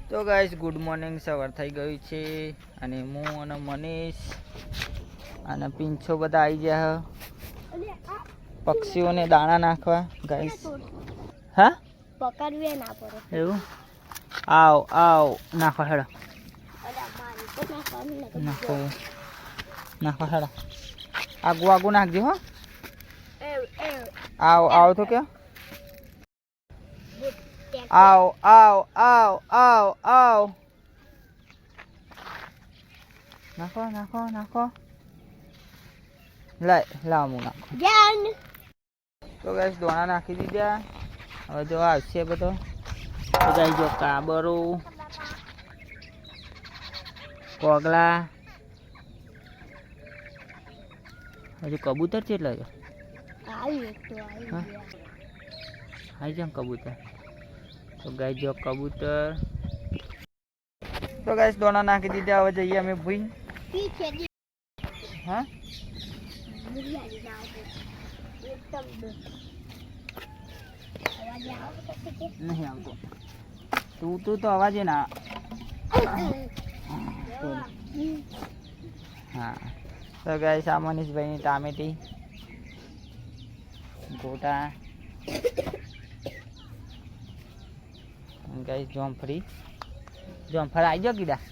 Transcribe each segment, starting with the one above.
તો guys good morning, સવાર થઈ ગયું છે અને હું અને મનીષ અને પીંછો બધા આવી ગયા પક્ષીઓને દાણા નાખવા. ગાઈસ હા પકડવે ના પડે એવું આવ આવ નાખો હેડો નાખો નાખો હેડો આગુ આગુ નાખજો હો. આવ આવ તો ક્યાં આવ આવ આવ આવ આવ નાખો નાખો નાખો લાવ હું નાખો. તો ગાઈસ દોણા નાખી દીધા. હવે જો આવશે બધો તો ગાઈસ જો કાબરો કોગલા હજુ કબૂતર કેટલા છે આવી જામ કબૂતર. તો ગાઈસ જો કબૂતર. તો ગાઈસ દોણા નાખી દીધા. હવે જઈએ અમે ભૂઈ. હા નહીં આવતો તું તો અવાજ ના. હા તો ગાઈસ આ મનીષભાઈની ટામેટી ગોટા ગાઈસ જોમફળી આવી જાઓ કીધા.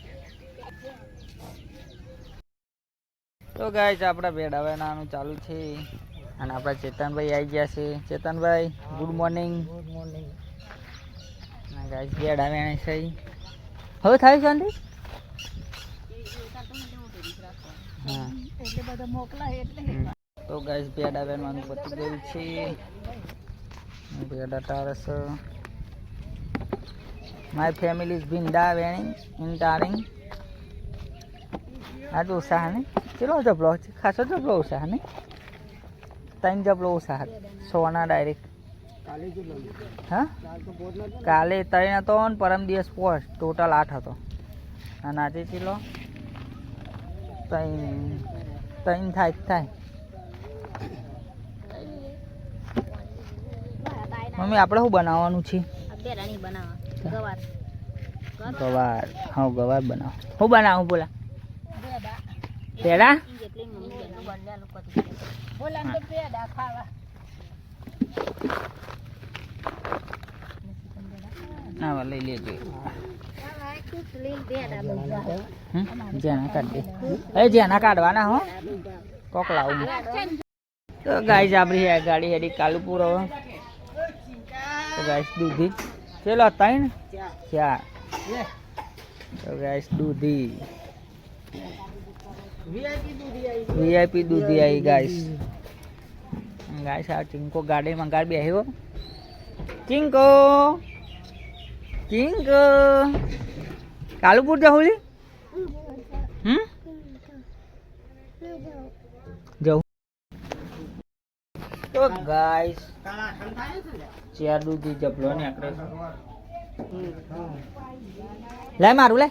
તો ગાઈસ આપણા ભેડાવાનાનું ચાલુ છે અને આપણા ચેતનભાઈ આવી ગયા છે. Chetanbhai good morning. Good morning. Guys ભેડાવાના છે હવે થાય શાંતિ. હા એટલે બધા મોકલાય એટલે. તો ગાઈસ ભેડાવાનાનું પતી ગયું છે. ભેડા ટારસ માય ફેમિલી ઇઝ ભીંડા વેણી ઇન ટારિંગ. આ તો ઉત્સાહ ને ચલો જબલો છે ખાસો જબલો ઉત્સાહ ને 3 જબલો ઉત્સાહ સોના ડાયરેક્ટ. હા કાલે 3 હતો ને પરમ દિવસ 5 ટોટલ 8 હતો અને આજે ચલો 3 થાય. મમ્મી આપણે શું બનાવવાનું છે? ગવાર. હા ગવાર બનાવો. શું બનાવું બોલા? પેડા ના લઈ લેજો. જેના કાઢી દે જેના કાઢવાના હો કોક લાવું. તો ગાઈસ આપણી ગાડી હેડી કાલુપુર. હવે તો ગાઈસ દૂધી ચલો 3 4. તો ગાઈસ દૂધી વીઆઈપી દૂધી આવી ગાઈસ. ગાઈસ આ ચિંકો ગાડીમાં ગાડી બેહ્યો. ચિંકો ચિંકો કાલુપુર જાઉલી જાઉં. તો ગાઈસ 4 દૂધી જબલો ને આપણે લે મારું લે.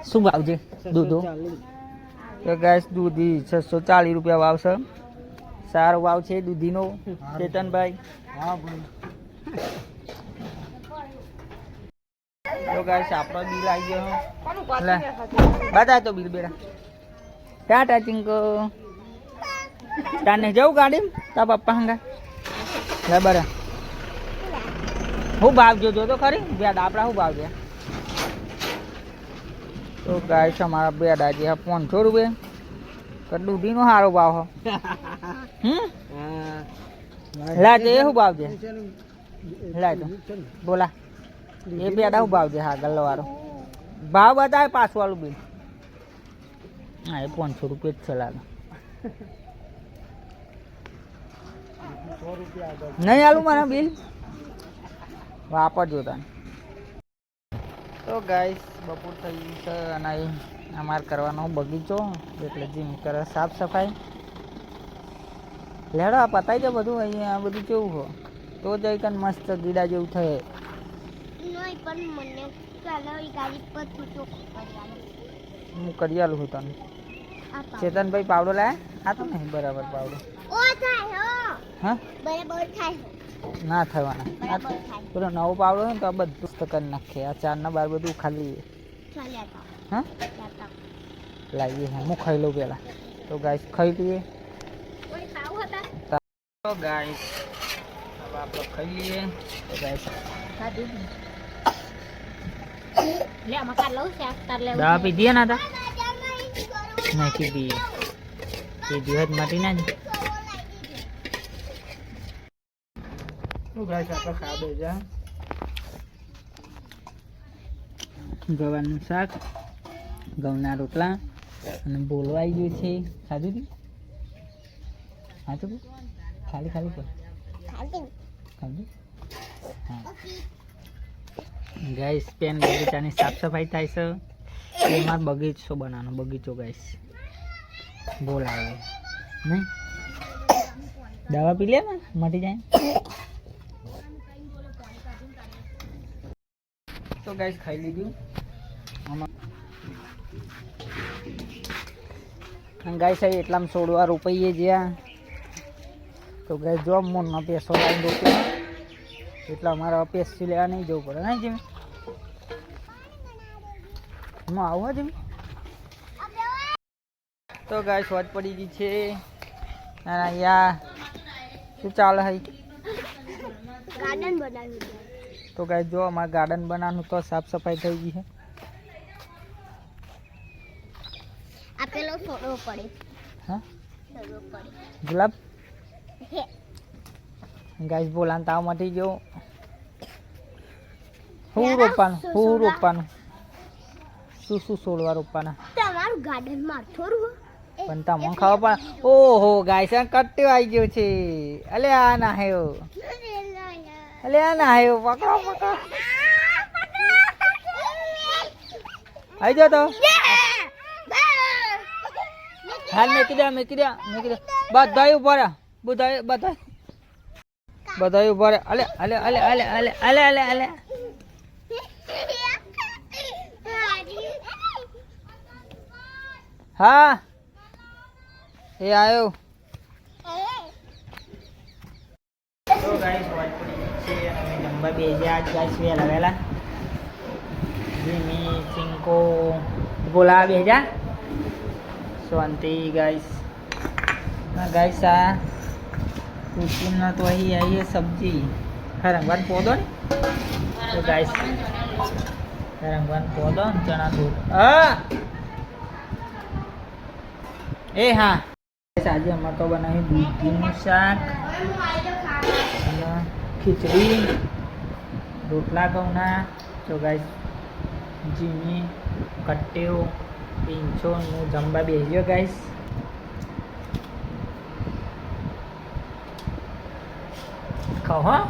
શું ભાવ છે દૂધો? તો ગાઈસ દૂધી 640 રૂપિયા ભાવ છે. સારો ભાવ છે દૂધીનો. ચેતનભાઈ તો ગાઈસ આપણો બિલ આવી ગયો. લે બતાય તો બિલ બેડા. ટાટા ચિંકો તાને જવું ગાડી તા પપ્પા હંગા લે બરા. હું ભાવ જોજો તો ખરી બેડ આપણા શું ભાવ છે? તો ગાઈસ અમારા બેડા જે 500 રૂપિયા. તો દૂધીનો સારો ભાવ હો. લા તો એ શું ભાવ છે? લાય તો બોલા એ બેડા શું ભાવ છે? હા ગલ્લો વાળો ભાવ બતાવે પાછું વાળું બિલ. હા એ 500 રૂપિયા જ છે લાગે. નહીં આલું મને બિલ વાપરજો તને. તો ગાઈસ બપોર થઈ ગઈ છે અને અમારે કરવાનો બગીચો એટલે જીમ કરે સાફ સફાઈ. લેડો આ પતાવી દો બધું. અહીંયા બધું કેવું હો તો જઈ કન મસ્ત ગીડા જેવું થાય. હું કરી આલું છું તને. ચેતનભાઈ પાવડો લાયા? હા તો નહીં બરાબર પાવડો. હા બરાબર થાય. ના થવાના બરાબર થાય પેલો નવો પાવડો હોય ને તો આ બધું જ કરી નાખે આ 4 ના 12 બધું ખાલી ચાલ્યા તા હા જાતા લાવીએ હા હું ખાઈ લઉં પહેલાં તો ગાઈસ ખાઈ લઈએ કોઈ ખાવું હતા તો ગાઈસ હવે આપણે ખાઈ લઈએ તો ગાઈસ લે આમાં કાઢ લઉં શાક તાર લેવું દવા પીધી ના તા નહીં પીધી પીધી હોય માટી ના જ તો ગાઈસ આપણે ખાવા બેસા ગવાનું શાક ઘઉંના રોટલા અને બોલો આવી ગયું છે ખાધું તું હા તો ખાલી ખાલી પર ખાધું હા ગાઈસ પેન બગીચાની સાફ સફાઈ થાય છે એમાં બગીચો બનાવવાનો બગીચો ગાઈસ બોલાવે નહીં દવા પી લે ને મટી જાય તો ગાઈસ ખાઈ લીધું આમાં ગાઈસ અહીં એટલામાં છોડવા રોપાઈએ જ્યાં તો ગાઈસ જો મોરનો પેસો લાવીને રોપ્યો એટલા અમારા પેસી લેવા નહીં જવું પડે નહીં જીમી હું આવું જીમી તો ગાઈસ વાત પડી ગઈ છે અને અહીંયા શું ચાલે હઈ ગાર્ડન બનાવ્યું તો ગાઈસ જો અમારે ગાર્ડન બનાવવાનું તો સાફ સફાઈ થઈ ગઈ છે આ પેલો છોડવો પડે હા છોડવો પડે ગુલાબ ગાઈસ બોલાન તાવ મટી ગયો હું રોપવાનું શું શું છોડવા રોપવાના તમારું ગાર્ડન માં થોડું પણ તમને ખબર પણ ઓહો ગાઈસ આ કટ્યો આવી ગયો છે અલે આ ના હેયો અલે આ ના હેયો પકડો આવી જાઓ તો હાલ મેકી દે બધા ઉભા રહ્યા બધા ઉભા રહ્યા અલે હા એ આવ્યો તો ગાઈસ વાત પડી છે અને અમે જમવા બેસ્યા આજ ગાઈસ વહેલા જીમી સિંકો બોલા બેજા શાંતિ ગાઈસ ના ગાઈસ આ કુકીના તો અહીં આવીએ સબ્જી રંગવાન પौधो ને તો ગાઈસ રંગવાન પौधो ને ચણા દૂધ હા એ હા આજે અમારે તો બનાવ્યું દૂધીનું શાક અને ખીચડી રોટલા ઘઉંના તો ગાઈસ જીમી કટ્ટેઓ પીંછો હું જમવા બેસ્યો ગાઈસ ખાઓ હા